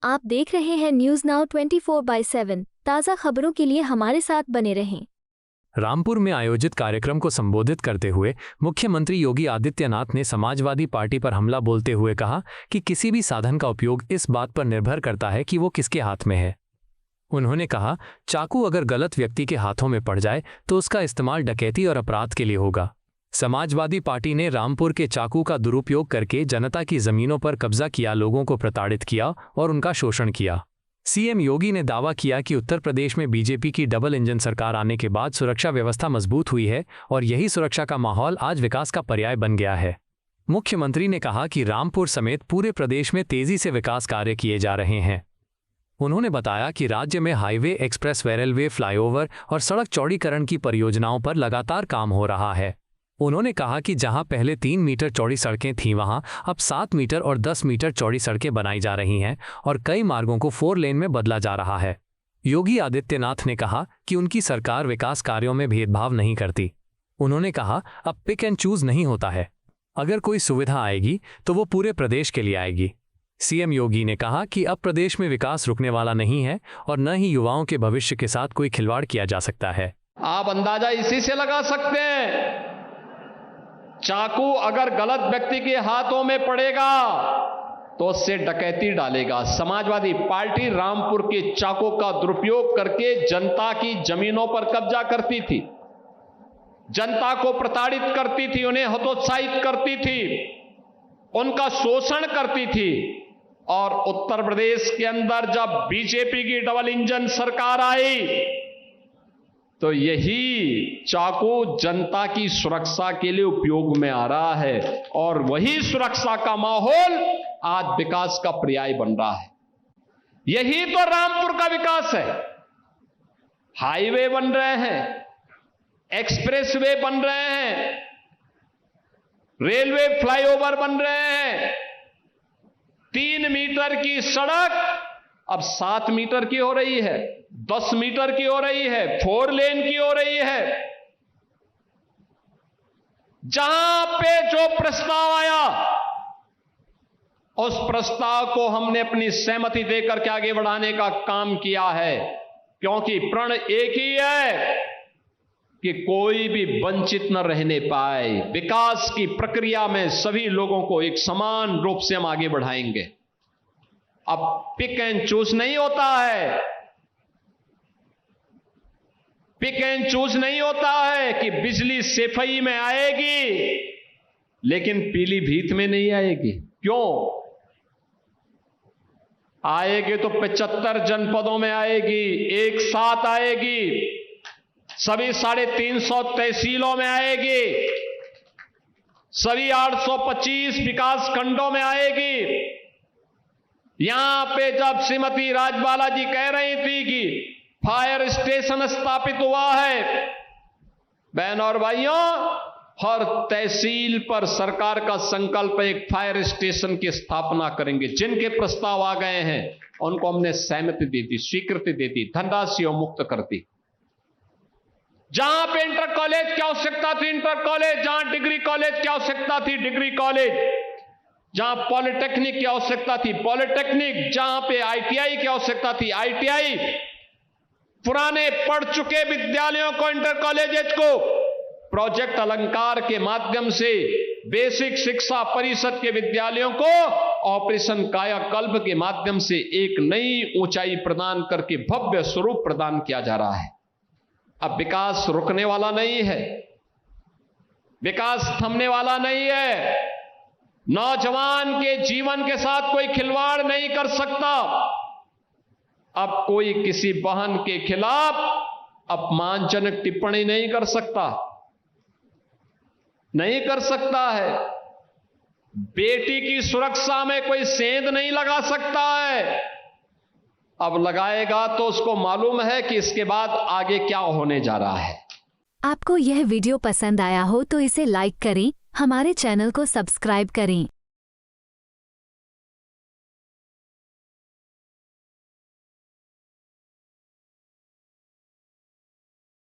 आप देख रहे हैं न्यूज नाउ 24/7। ताज़ा खबरों के लिए हमारे साथ बने रहें। रामपुर में आयोजित कार्यक्रम को संबोधित करते हुए मुख्यमंत्री योगी आदित्यनाथ ने समाजवादी पार्टी पर हमला बोलते हुए कहा कि किसी भी साधन का उपयोग इस बात पर निर्भर करता है कि वो किसके हाथ में है। उन्होंने कहा, चाकू अगर गलत व्यक्ति के हाथों में पड़ जाए तो उसका इस्तेमाल डकैती और अपराध के लिए होगा। समाजवादी पार्टी ने रामपुर के चाकू का दुरुपयोग करके जनता की जमीनों पर कब्जा किया, लोगों को प्रताड़ित किया और उनका शोषण किया। सीएम योगी ने दावा किया कि उत्तर प्रदेश में बीजेपी की डबल इंजन सरकार आने के बाद सुरक्षा व्यवस्था मजबूत हुई है और यही सुरक्षा का माहौल आज विकास का पर्याय बन गया है। मुख्यमंत्री ने कहा कि रामपुर समेत पूरे प्रदेश में तेजी से विकास कार्य किए जा रहे हैं। उन्होंने बताया कि राज्य में हाईवे, एक्सप्रेसवे, रेलवे, फ्लाईओवर और सड़क चौड़ीकरण की परियोजनाओं पर लगातार काम हो रहा है। उन्होंने कहा कि जहां पहले 3 मीटर चौड़ी सड़कें थीं, वहां अब 7 मीटर और 10 मीटर चौड़ी सड़कें बनाई जा रही हैं और कई मार्गों को 4 लेन में बदला जा रहा है। योगी आदित्यनाथ ने कहा कि उनकी सरकार विकास कार्यों में भेदभाव नहीं करती। उन्होंने कहा, अब पिक एंड चूज नहीं होता है। अगर कोई सुविधा आएगी तो वो पूरे प्रदेश के लिए आएगी। सीएम योगी ने कहा कि अब प्रदेश में विकास रुकने वाला नहीं है और न ही युवाओं के भविष्य के साथ कोई खिलवाड़ किया जा सकता है। आप अंदाजा इसी से लगा सकते हैं, चाकू अगर गलत व्यक्ति के हाथों में पड़ेगा तो उससे डकैती डालेगा। समाजवादी पार्टी रामपुर के चाकू का दुरुपयोग करके जनता की जमीनों पर कब्जा करती थी, जनता को प्रताड़ित करती थी, उन्हें हतोत्साहित करती थी, उनका शोषण करती थी। और उत्तर प्रदेश के अंदर जब बीजेपी की डबल इंजन सरकार आई तो यही चाकू जनता की सुरक्षा के लिए उपयोग में आ रहा है और वही सुरक्षा का माहौल आज विकास का पर्याय बन रहा है। यही तो रामपुर का विकास है। हाईवे बन रहे हैं, एक्सप्रेसवे बन रहे हैं, रेलवे फ्लाईओवर बन रहे हैं, 3 मीटर की सड़क अब 7 मीटर की हो रही है, 10 मीटर की हो रही है, 4 लेन की हो रही है। जहां पे जो प्रस्ताव आया उस प्रस्ताव को हमने अपनी सहमति देकर के आगे बढ़ाने का काम किया है, क्योंकि प्रण एक ही है कि कोई भी वंचित न रहने पाए। विकास की प्रक्रिया में सभी लोगों को एक समान रूप से हम आगे बढ़ाएंगे। अब पिक एंड चूज नहीं होता है, पिक एंड चूज नहीं होता है कि बिजली सिफई में आएगी लेकिन पीलीभीत में नहीं आएगी। क्यों आएगी? तो 75 जनपदों में आएगी, एक साथ आएगी, सभी 350 तहसीलों में आएगी, सभी 825 विकास खंडों में आएगी। यहां पे जब श्रीमती राजबाला जी कह रही थी कि फायर स्टेशन स्थापित हुआ है, बहनों और भाइयों, हर तहसील पर सरकार का संकल्प एक फायर स्टेशन की स्थापना करेंगे। जिनके प्रस्ताव आ गए हैं उनको हमने सहमति दी थी, स्वीकृति दी थी, धनराशि मुक्त कर दी। जहां पे इंटर कॉलेज की आवश्यकता थी, इंटर कॉलेज, जहां डिग्री कॉलेज की आवश्यकता थी, डिग्री कॉलेज, जहां पॉलिटेक्निक की आवश्यकता थी, पॉलिटेक्निक, जहां पे आईटीआई की आवश्यकता थी, आईटीआई, पुराने पढ़ चुके विद्यालयों को, इंटर कॉलेजेस को प्रोजेक्ट अलंकार के माध्यम से, बेसिक शिक्षा परिषद के विद्यालयों को ऑपरेशन कायाकल्प के माध्यम से एक नई ऊंचाई प्रदान करके भव्य स्वरूप प्रदान किया जा रहा है। अब विकास रुकने वाला नहीं है, विकास थमने वाला नहीं है। नौजवान के जीवन के साथ कोई खिलवाड़ नहीं कर सकता। अब कोई किसी बहन के खिलाफ अपमानजनक टिप्पणी नहीं कर सकता, नहीं कर सकता है। बेटी की सुरक्षा में कोई सेंध नहीं लगा सकता है। अब लगाएगा तो उसको मालूम है कि इसके बाद आगे क्या होने जा रहा है। आपको यह वीडियो पसंद आया हो तो इसे लाइक करें, हमारे चैनल को सब्सक्राइब करें।